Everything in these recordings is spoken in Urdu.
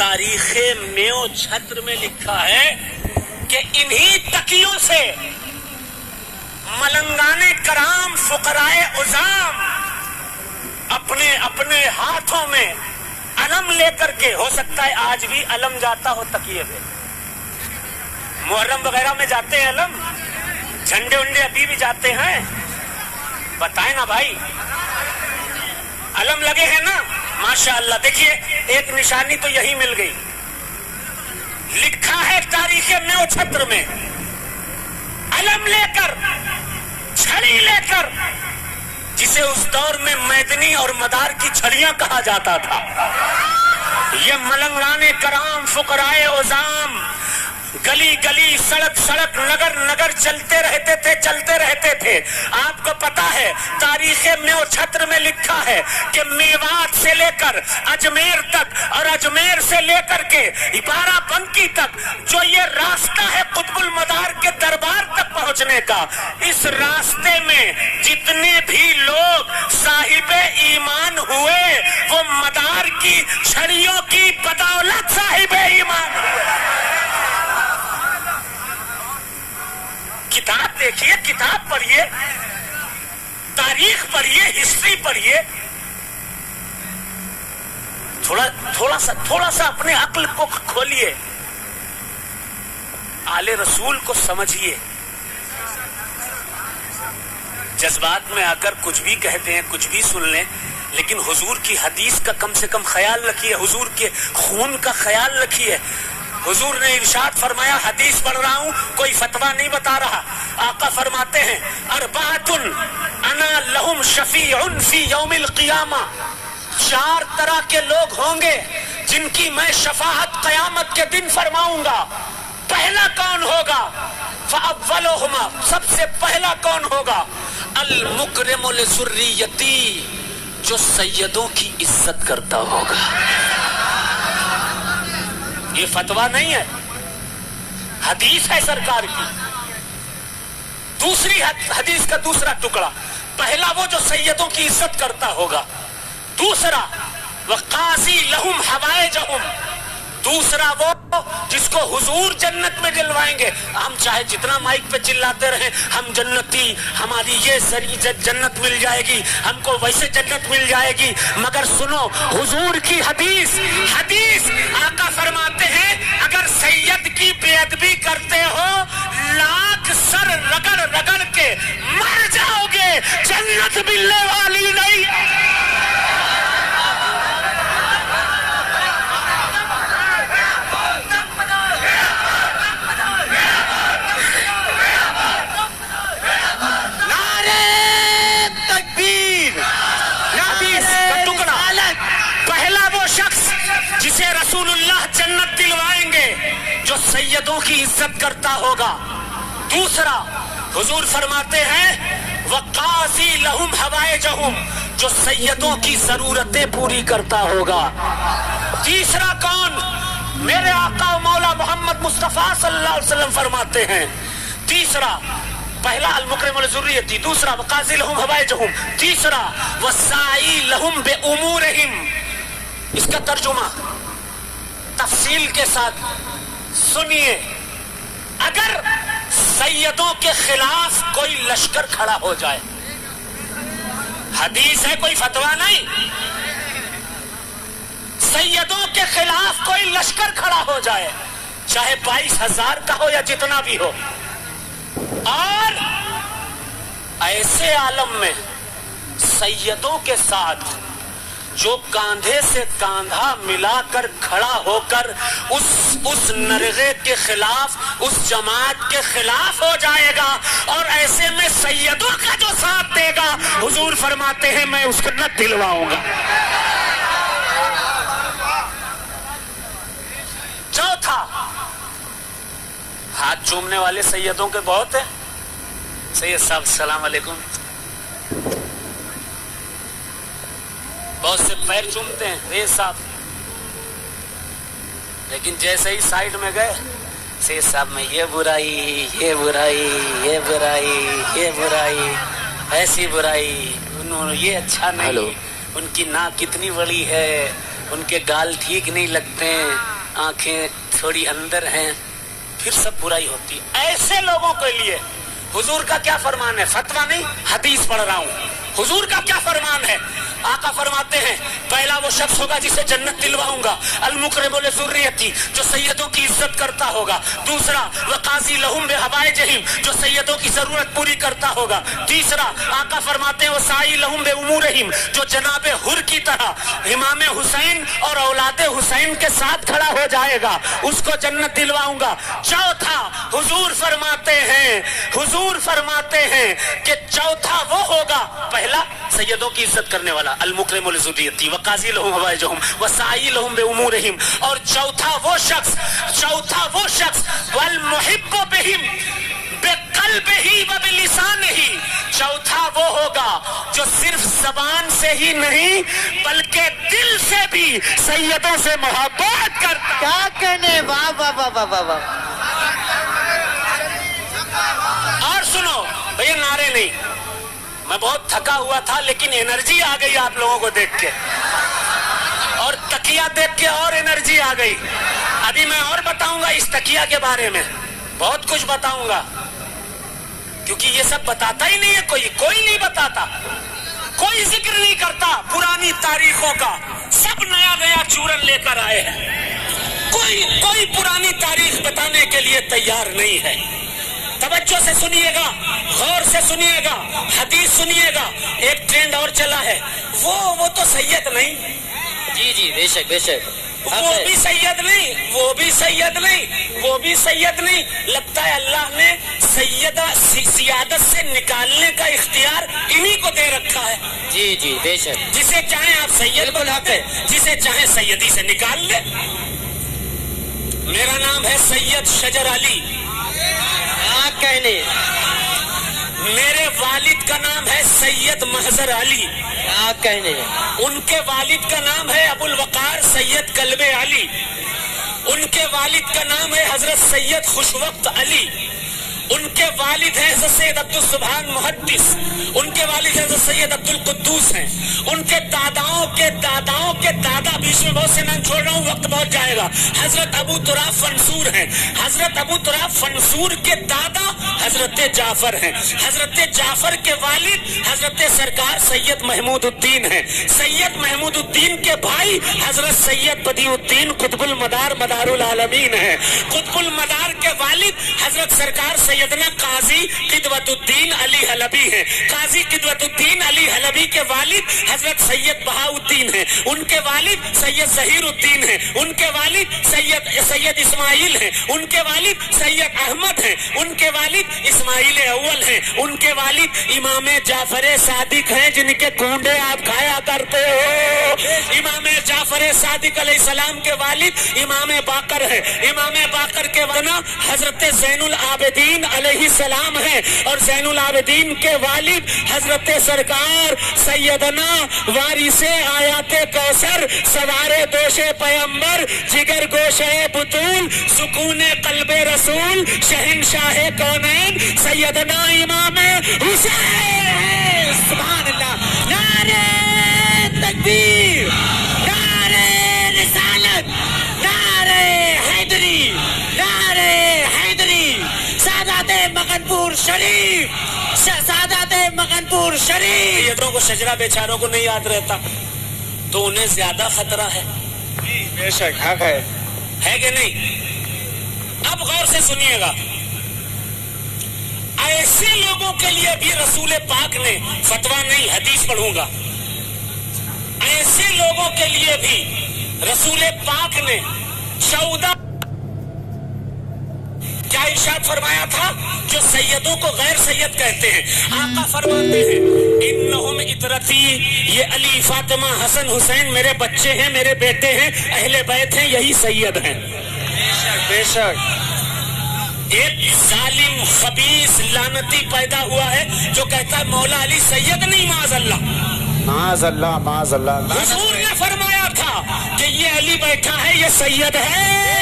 تاریخ میو چھتر میں لکھا ہے کہ انہی تکیوں سے ملنگان کرام فقرائے عظام اپنے اپنے ہاتھوں میں علم لے کر کے، ہو سکتا ہے آج بھی علم جاتا ہو تکیے پہ، محرم وغیرہ میں جاتے ہیں علم، جھنڈے ونڈے ابھی بھی جاتے ہیں، بتائیں نا بھائی، علم لگے ہیں نا؟ ماشاءاللہ، دیکھیے ایک نشانی تو یہی مل گئی، لکھا ہے تاریخ میو چھتر میں، علم لے کر، چھڑی لے کر، جسے اس دور میں میدنی اور مدار کی چھڑیاں کہا جاتا تھا، یہ ملنگان کرام فقرائے عظام گلی گلی سڑک سڑک نگر نگر چلتے رہتے تھے۔ آپ کو پتا ہے تاریخ میو چھتر میں لکھا ہے کہ میوات سے لے کر اجمیر تک اور اجمیر سے لے کر کے بارہ بنکی تک جو یہ راستہ ہے قطب المدار کے دربار تک پہنچنے کا، اس راستے میں جتنے بھی لوگ صاحب ایمان ہوئے وہ مدار کی چھڑیوں کی بدولت صاحب ایمان ہوئے۔ کتاب دیکھیے، کتاب پڑھیے، تاریخ پڑھیے، ہسٹری پڑھیے، تھوڑا سا اپنے عقل کو کھولیے، آل رسول کو سمجھیے۔ جذبات میں آ کر کچھ بھی کہتے ہیں، کچھ بھی سن لیں، لیکن حضور کی حدیث کا کم سے کم خیال رکھیے، حضور کے خون کا خیال رکھیے۔ حضور نے ارشاد فرمایا، حدیث پڑھ رہا ہوں، کوئی فتویٰ نہیں بتا رہا، آقا فرماتے ہیں اربعۃ انا لہم شفیع فی یوم القیامہ، چار طرح کے لوگ ہوں گے جن کی میں شفاعت قیامت کے دن فرماؤں گا۔ پہلا کون ہوگا؟ فاولہما، سب سے پہلا کون ہوگا؟ المکرم لذریتی، جو سیدوں کی عزت کرتا ہوگا۔ یہ فتویٰ نہیں ہے، حدیث ہے سرکار کی۔ دوسری حدیث کا دوسرا ٹکڑا، پہلا وہ جو سیدوں کی عزت کرتا ہوگا، دوسرا وقاضی لہم حوائجہم، دوسرا وہ جس کو حضور جنت میں دلوائیں گے۔ ہم چاہے جتنا مائک پہ چلاتے رہیں ہم جنتی، ہماری یہ جنت مل جائے گی، ہم کو ویسے جنت مل جائے گی، مگر سنو حضور کی حدیث آقا فرماتے ہیں اگر سید کی بے ادبی کرتے ہو لاکھ سر رگڑ رگڑ کے مر جاؤ گے، جنت ملنے والی نہیں۔ جسے رسول اللہ جنت دلوائیں گے جو سیدوں کی عزت کرتا ہوگا۔ دوسرا حضور فرماتے ہیں وقاضی لہم حوائجہم، جو سیدوں کی ضرورتیں پوری کرتا ہوگا۔ تیسرا کون؟ میرے آقا و مولا محمد مصطفیٰ صلی اللہ علیہ وسلم فرماتے ہیں تیسرا، پہلا المکرم لذریتی، دوسرا وقاضی لہم حوائجہم، تیسرا والساعی لہم بامورہم۔ اس کا ترجمہ تفصیل کے ساتھ سنیے، اگر سیدوں کے خلاف کوئی لشکر کھڑا ہو جائے، حدیث ہے کوئی فتویٰ نہیں، سیدوں کے خلاف کوئی لشکر کھڑا ہو جائے، چاہے 22,000 کا ہو یا جتنا بھی ہو، اور ایسے عالم میں سیدوں کے ساتھ جو کاندھے سے کاندھا ملا کر کھڑا ہو کر اس نرغے کے خلاف، اس جماعت کے خلاف ہو جائے گا اور ایسے میں سیدوں کا جو ساتھ دے گا، حضور فرماتے ہیں میں اس کو نہ دلواؤں گا۔ چوتھا، ہاتھ چومنے والے سیدوں کے بہت ہیں، سید صاحب السلام علیکم، بہت سے پیر چومتے ہیں ریز صاحب، لیکن جیسے ہی سائیڈ میں گئے سید صاحب میں یہ برائی، یہ برائی، یہ برائی، یہ برائی، ایسی برائی، یہ اچھا نہیں، ان کی ناک کتنی بڑی ہے، ان کے گال ٹھیک نہیں لگتے ہیں، آنکھیں تھوڑی اندر ہیں، پھر سب برائی ہوتی ہے. ایسے لوگوں کے لیے حضور کا کیا فرمان ہے؟ فتویٰ نہیں، حدیث پڑھ رہا ہوں. حضور کا کیا فرمان ہے؟ آقا فرماتے ہیں پہلا وہ شخص ہوگا جسے جنت دلواؤں گا، المکرم لذریتی، جو سیدوں کی عزت کرتا ہوگا. دوسرا وقاضی لہم بحوائجہم، جو سیدوں کی ضرورت پوری کرتا ہوگا. تیسرا آقا فرماتے ہیں وسائی لہم بامورہم، جو جناب حر کی طرح امام حسین اور اولاد حسین کے ساتھ کھڑا ہو جائے گا، اس کو جنت دلواؤں گا. چوتھا حضور فرماتے ہیں کہ چوتھا وہ ہوگا، پہلا سیدوں کی عزت کرنے والا المکرم لذریتی وقاضی لہم حوائجہم وسائی لہم بامورہم، اور چوتھا وہ شخص والمحب بہم بقلبہ وبلسانہ، چوتھا وہ ہوگا جو صرف زبان سے ہی نہیں بلکہ دل سے بھی سیدوں سے محبت کرتا. کیا کہنے، واہ واہ واہ واہ واہ واہ. اور سنو بھئی نعرے نہیں، میں بہت تھکا ہوا تھا لیکن انرجی آ گئی آپ لوگوں کو دیکھ کے، اور تکیہ دیکھ کے اور انرجی آ گئی. ابھی میں اور بتاؤں گا اس تکیہ کے بارے میں، بہت کچھ بتاؤں گا، کیونکہ یہ سب بتاتا ہی نہیں ہے، کوئی نہیں بتاتا، کوئی ذکر نہیں کرتا پرانی تاریخوں کا. سب نیا چورن لے کر آئے ہیں، کوئی پرانی تاریخ بتانے کے لیے تیار نہیں ہے. توجہ سے سنیے گا، غور سے سنیے گا، حدیث سنیے گا. ایک ٹرینڈ اور چلا ہے، وہ تو سید نہیں. جی بے شک بے شک. وہ بھی سید نہیں. لگتا ہے اللہ نے سیادت سے نکالنے کا اختیار انہی کو دے رکھا ہے. جی بے شک. جسے چاہیں آپ سید بنا دیں، جسے چاہیں سیدی سے نکال لیں. میرا نام ہے سید شجر علی. کیا کہنے، میرے والد کا نام ہے سید محضر علی. کیا کہنے. ان کے والد کا نام ہے ابو الوقار سید کلب علی. ان کے والد کا نام ہے حضرت سید خوشوقت علی. ان کے والد ہیں حضرت سید عبد السبحان محدث. ان کے والد حضرت سید عبد القدوس ہیں. ان کے داداؤں کے دادا، بیچ میں بہت سے نام چھوڑ رہا ہوں، وقت بہت جائے گا، حضرت ابو تراب فنسور ہیں. حضرت ابو تراب فنسور کے دادا حضرت جعفر ہیں. حضرت جعفر کے والد حضرت سرکار سید محمود الدین ہیں. سید محمود الدین کے بھائی حضرت سید بدیع الدین قطب المدار مدار العالمین ہیں. قطب المدار کے والد حضرت سرکار سیدنا قاضی قدوت الدین علی حلبی ہیں. قاضی قدوت الدین علی حلبی کے والد حضرت سید بہاء الدین ہیں. ان کے والد سید ظہیر الدین ہیں. ان کے والد سید اسماعیل ہیں. ان کے والد سید احمد ہیں. ان کے والد اسماعیل اول ہیں. ان کے والد امام جعفر صادق ہیں، جن کے کونڈے آپ کھایا کرتے ہو. امام جعفر صادق علیہ السلام کے والد امام باقر ہیں. امام باقر کے والد حضرت زین العابدین علیہ السلام ہیں، اور زین العابدین کے والد حضرت سرکار سیدنا وارث آیات کوثر سوار دوش پیمبر جگر گوشے بطول سکون قلب رسول شہنشاہ کونین سیدنا امام حسین. سبحان اللہ. نعرہ تکبیر، نعرہ رسالت، نعرہ حیدری، نعرہ حیدری. سادات مغنپور شریف، سادات مغنپور شریف. سیدوں کو شجرہ بیچاروں کو نہیں یاد رہتا تو انہیں زیادہ خطرہ ہے. بے شک حق ہے کہ نہیں؟ اب غور سے سنیے گا، ایسے لوگوں کے لیے بھی رسول پاک نے فتویٰ نہیں، حدیث پڑھوں گا. ایسے لوگوں کے لیے بھی رسول پاک نے 14 کیا ارشاد فرمایا تھا؟ جو سیدوں کو غیر سید کہتے ہیں، آقا فرماتے ہیں انہم اطرتی، یہ علی فاطمہ حسن حسین میرے بچے ہیں، میرے بیٹے ہیں، اہل بیت ہیں، یہی سید ہیں. بے شک. ایک ظالم خبیث لعنتی پیدا ہوا ہے جو کہتا ہے مولا علی سید نہیں، معاذ اللہ. معاذ اللہ معاذ اللہ. حضور نے فرمایا تھا کہ یہ علی بیٹھا ہے، یہ سید ہے.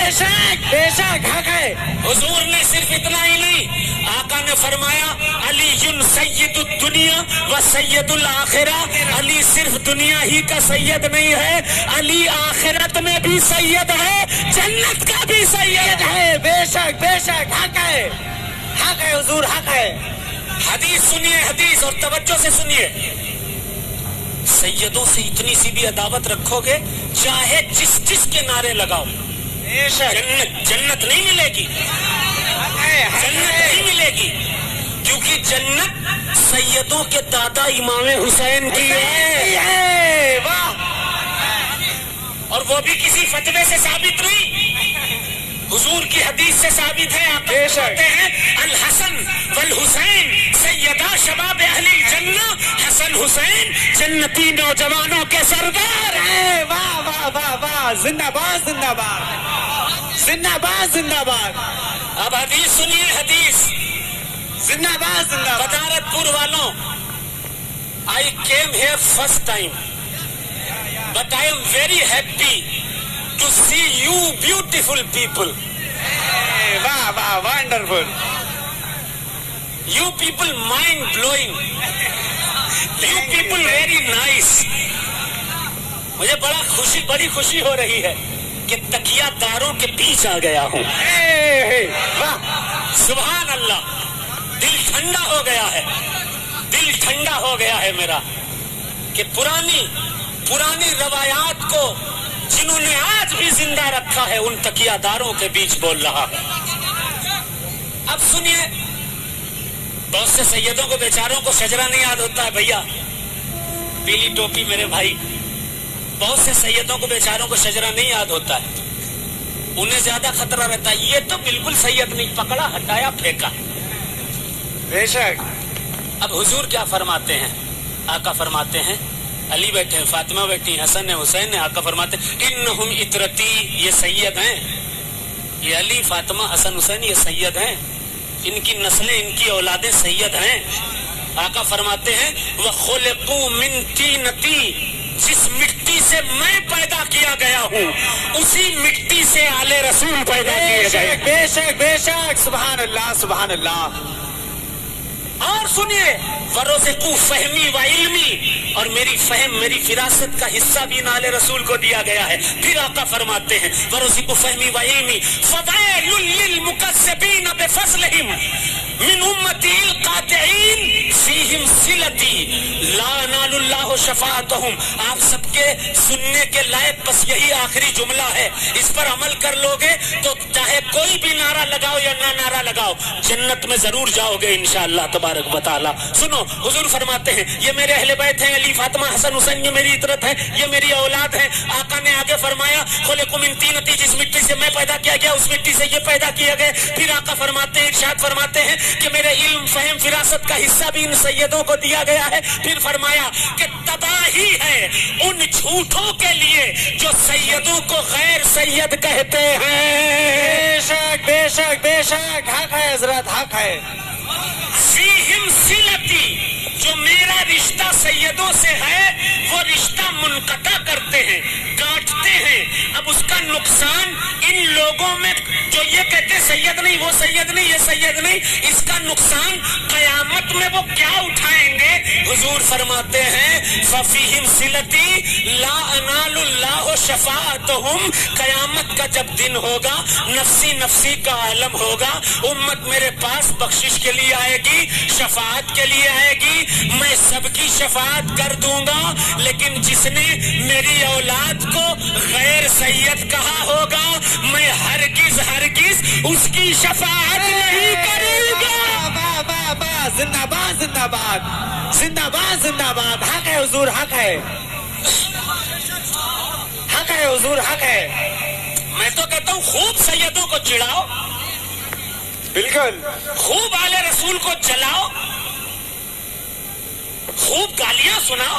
بے شک حق ہے. حضور نے صرف اتنا ہی نہیں، آقا نے فرمایا علی سید الدنیا و سید الآخرہ. علی صرف دنیا ہی کا سید نہیں ہے، علی آخرت میں بھی سید ہے، جنت کا بھی سید ہے. بے شک حق ہے. حق ہے حضور، حق ہے. حدیث سنیے، حدیث، اور توجہ سے سنیے. سیدوں سے اتنی سی بھی عداوت رکھو گے، چاہے جس کے نعرے لگاؤ، بے شک جنت نہیں ملے گی، حق ہے. جنت نہیں ملے گی، کیونکہ جنت سیدوں کے دادا امام حسین کی ہے. واہ. اور وہ بھی کسی فتوے سے ثابت نہیں، حضور کی حدیث سے ثابت ہے. آپ بے شک. کہتے ہیں الحسن والحسین سیدہ شباب اہل الجنہ. حسن حسین جنتی نوجوانوں کے سردار ہیں. واہ واہ واہ واہ. زندہ باد زندہ باد زندہ باد زندہ باد. اب حدیث سنیے، حدیث. زندہ باد زندہ باد. بدارت پور والوں، I came here first time, but I am very happy to see you beautiful people. واہ واہ. Wonderful. You people mind blowing. You people very nice. مجھے بڑی خوشی ہو رہی ہے کہ تکیہ داروں کے بیچ آ گیا ہوں. واہ. سبحان اللہ. دل ٹھنڈا ہو گیا ہے، دل ٹھنڈا ہو گیا ہے میرا، کہ پرانی روایات کو جنہوں نے آج بھی زندہ رکھا ہے ان تکیہ داروں کے بیچ بول رہا ہے. اب سنیے، بہت سے سیدوں کو بیچاروں کو شجرہ نہیں یاد ہوتا ہے. بھیا پیلی ٹوپی میرے بھائی، بہت سے سیدوں کو بیچاروں کو شجرہ نہیں یاد ہوتا ہے، انہیں زیادہ خطرہ رہتا ہے. یہ تو بالکل سید نہیں، پکڑا ہٹایا پھینکا. بے شک. اب حضور کیا فرماتے ہیں؟ آقا فرماتے ہیں، علی بیٹھے ہیں، فاطمہ بیٹھی ہیں، حسن ہے، حسین ہے. آقا فرماتے ہیں انہم اطرتی، یہ سید ہیں، یہ علی فاطمہ حسن حسین یہ سید ہیں، ان کی نسلیں ان کی اولادیں سید ہیں. آقا فرماتے ہیں وَخُلِقُوا مِن طِينَتِي، جس مٹی سے میں پیدا کیا گیا ہوں اسی مٹی سے آل رسول پیدا کیے گئے. بے شک بے شک. سبحان اللہ سبحان اللہ. اور سنیے وَرُزِقُوا فہمی و علمی، اور میری فہم میری فراست کا حصہ بھی نال رسول کو دیا گیا ہے. پھر آقا فرماتے ہیں وَرُزِقُوا فہمی و علمی فَوَيْلٌ لِّلْمُكَذِّبِينَ بِفَضْلِهِمْ من امتی القاطعین فیہم صلتی لا ینال اللہ شفاعتہم. آپ سب کے سننے کے لائق بس یہی آخری جملہ ہے، اس پر عمل کر لو گے تو چاہے کوئی بھی نعرہ لگاؤ یا نہ نعرہ لگاؤ جنت میں ضرور جاؤ گے انشاءاللہ تبارک و تعالی. سنو حضور فرماتے ہیں یہ میرے اہل بیت ہیں، علی فاطمہ حسن حسین یہ میری اطرت ہے، یہ میری اولاد ہے. آقا نے آگے فرمایا خلقوا من طینۃ، جس مٹی سے میں پیدا کیا گیا اس مٹی سے یہ پیدا کیا گئے. پھر آقا فرماتے ہیں، ارشاد فرماتے ہیں کہ میرے علم فہم فراست کا حصہ بھی ان سیدوں کو دیا گیا ہے. پھر فرمایا کہ تباہی ہے ان جھوٹوں کے لیے جو سیدوں کو غیر سید کہتے ہیں. بے شک بے شک بے شک. حق ہے حضرت، حق ہے. فیہم صلتی، جو میرا رشتہ سیدوں سے ہے وہ رشتہ منقطع کرتے ہیں، کاٹتے ہیں. اب اس کا نقصان ان لوگوں میں جو یہ کہتے سید نہیں وہ سید نہیں یہ سید نہیں، اس کا نقصان قیامت میں وہ کیا اٹھائیں گے؟ حضور فرماتے ہیں ففیہم صلتی لا انال اللہ شفاعتہم. قیامت کا جب دن ہوگا نفسی نفسی کا عالم ہوگا، امت میرے پاس بخشش کے لیے آئے گی، شفاعت کے لیے آئے گی، میں سب کی شفاعت کر دوں گا. لیکن جس نے میری اولاد کو غیر سید کہا ہوگا میں ہرگز اس کی شفاعت نہیں کروں گا. واہ واہ واہ. زندہ باد زندہ باد زندہ باد زندہ باد. حق ہے حضور، حق ہے. حق ہے حضور، حق ہے. میں تو کہتا ہوں خوب سیدوں کو چڑھاؤ، بالکل. خوب آل رسول کو جلاؤ، خوب گالیاں سناؤ،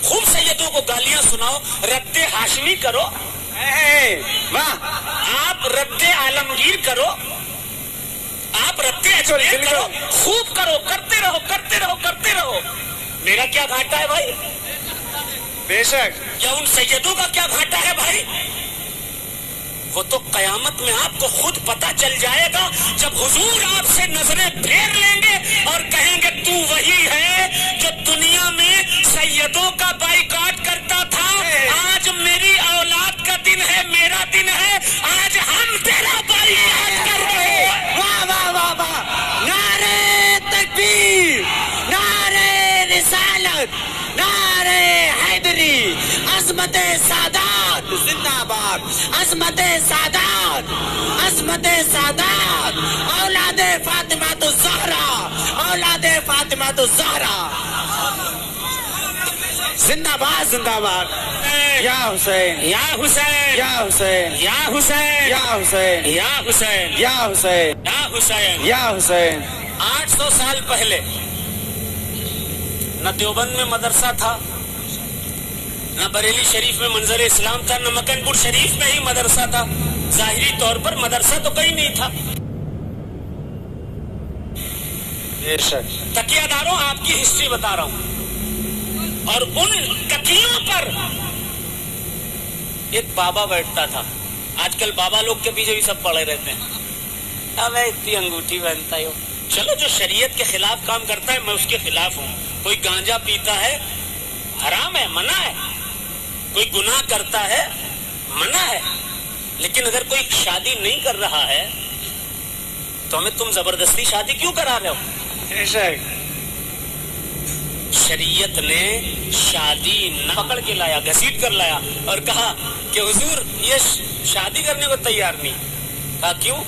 خوب سیدوں کو گالیاں سناؤ، رد ہاشمی کرو. واہ. آپ رد عالمگیر کرو، آپ رد اجمیر کرو، خوب کرو، کرتے رہو کرتے رہو کرتے رہو. میرا کیا گھاٹا ہے بھائی؟ بے شک. یا ان سیدوں کا کیا گھاٹا ہے بھائی؟ وہ تو قیامت میں آپ کو خود پتہ چل جائے گا جب حضور آپ سے نظریں پھیر لیں گے اور کہیں گے تو وہی ہے جو دنیا میں سیدوں کا بائیکاٹ کرتا تھا، آج میری اولاد کا دن ہے، میرا دن ہے، آج ہم تیرا بائیکاٹ کر رہے ہیں۔ واہ واہ واہ واہ، نعرے تکبیر، نعرے رسالت، نعرے حیدری، عظمت سادات زندہ باد، عظمت سادات، عظمت سادات، اولاد فاطمہ الزہرا، اولاد فاطمہ الزہرا زندہ باد، زندہ باد، یا حسین، یا حسین، یا حسین، یا حسین، یا حسین، یا حسین، یا حسین، یا حسین۔ یا حسین۔ 800 سال پہلے نہ دیوبند میں مدرسہ تھا، نہ بریلی شریف میں منظر اسلام تھا، نہ مکن پور شریف میں ہی مدرسہ تھا۔ ظاہری طور پر مدرسہ تو کہیں نہیں تھا۔ بے شک۔ تکیہ داروں، آپ کی ہسٹری بتا رہا ہوں، اور ان تکیوں پر ایک بابا بیٹھتا تھا۔ آج کل بابا لوگ کے پیچھے بھی سب پڑے رہتے ہیں، اب اتنی انگوٹھی پہنتا ہو۔ چلو، جو شریعت کے خلاف کام کرتا ہے میں اس کے خلاف ہوں۔ کوئی گانجا پیتا ہے حرام ہے، منع ہے، کوئی گناہ کرتا ہے منع ہے، لیکن اگر کوئی شادی نہیں کر رہا ہے تو ہمیں تم زبردستی شادی کیوں کرا رہے ہو؟ بے شک۔ شریعت نے شادی نہ پکڑ کے لایا، گھسیٹ کر لایا اور کہا کہ حضور یہ شادی کرنے کو تیار نہیں۔ کہا کیوں؟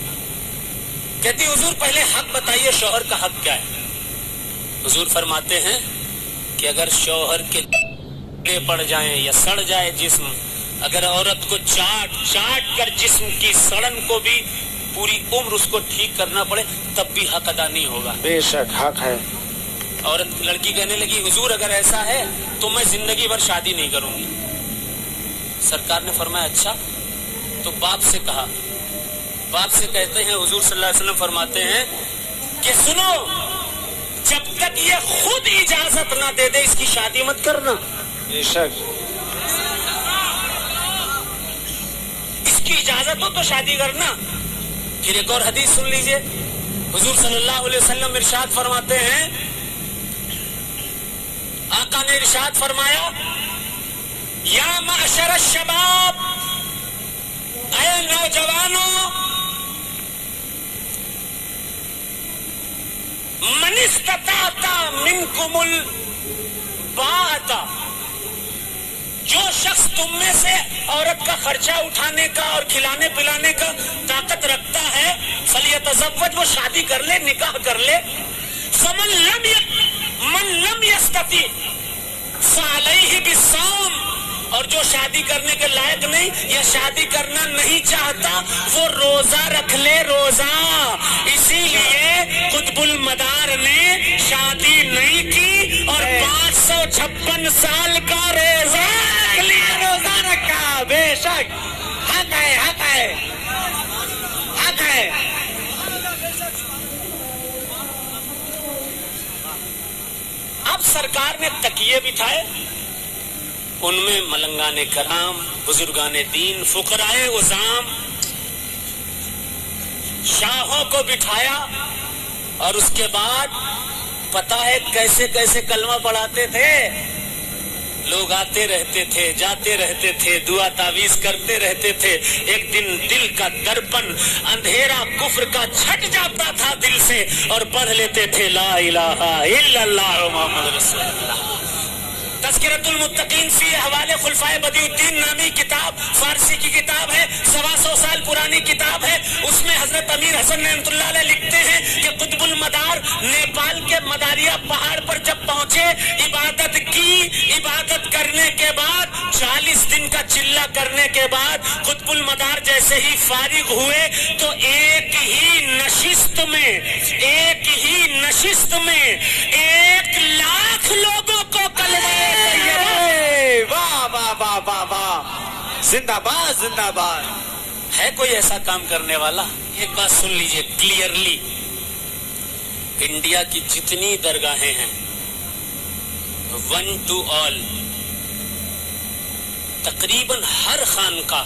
کہتی حضور پہلے حق بتائیے، شوہر کا حق کیا ہے؟ حضور فرماتے ہیں کہ اگر شوہر کے پڑ جائیں یا سڑ جائے جسم، اگر عورت کو چاٹ چاٹ کر جسم کی سڑن کو بھی پوری عمر اس کو ٹھیک کرنا پڑے تب بھی حق ادا نہیں ہوگا۔ بے شک حق ہے۔ عورت لڑکی کہنے لگی حضور اگر ایسا ہے تو میں زندگی بھر شادی نہیں کروں گی۔ سرکار نے فرمایا اچھا؟ تو باپ سے کہا، باپ سے کہتے ہیں حضور صلی اللہ علیہ وسلم فرماتے ہیں کہ سنو، جب تک یہ خود اجازت نہ دے دے اس کی شادی مت کرنا۔ بے شک۔ اس کی اجازت ہو تو شادی کرنا۔ پھر ایک اور حدیث سن لیجئے، حضور صلی اللہ علیہ وسلم ارشاد فرماتے ہیں، آقا نے ارشاد فرمایا یا معشر الشباب، اے نوجوانوں، من استطاع منکم الباءۃ، جو شخص تم میں سے عورت کا خرچہ اٹھانے کا اور کھلانے پلانے کا طاقت رکھتا ہے فلیتزوج، وہ شادی کر لے، نکاح کر لے۔ من لم یستطع فعلیہ بالصوم، اور جو شادی کرنے کے لائق نہیں یا شادی کرنا نہیں چاہتا وہ روزہ رکھ لے، روزہ۔ اسی لیے قطب المدار نے شادی نہیں کی اور 556 سال کا روزہ رکھ لیا، روزہ رکھا۔ بے شک، حق ہے، حق ہے، حق ہے۔ اب سرکار نے تکیے بٹھائے، ان میں ملنگان کرام، بزرگان دین، فقرائے عظام، شاہوں کو بٹھایا، اور اس کے بعد پتہ ہے کیسے کیسے کلمہ پڑھاتے تھے۔ لوگ آتے رہتے تھے، جاتے رہتے تھے، دعا تعویذ کرتے رہتے تھے۔ ایک دن دل کا درپن، اندھیرا کفر کا چھٹ جاتا تھا دل سے، اور پڑھ لیتے تھے لا الہ الا اللہ محمد رسول اللہ۔ تذکرۃ المتقین فی احوال خلفائے بدیع الدین نامی کتاب، فارسی کی کتاب ہے، 125 سال پرانی کتاب ہے۔ اس میں حضرت امیر حسن رحمۃ اللہ علیہ لکھتے ہیں کہ قطب المدار نیپال کے مداریہ پہاڑ پر جب پہنچے، عبادت کی، عبادت کرنے کے بعد 40 دن کا چلہ کرنے کے بعد قطب المدار جیسے ہی فارغ ہوئے تو ایک ہی نشست میں 1,00,000 لوگوں کو کلمہ واہ واہ واہ واہ واہ، زندہ باد، زندہ باد۔ ہے کوئی ایسا کام کرنے والا؟ ایک بات سن لیجئے کلیئرلی، انڈیا کی جتنی درگاہیں ہیں، ون ٹو آل، تقریباً ہر خانقاہ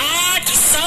800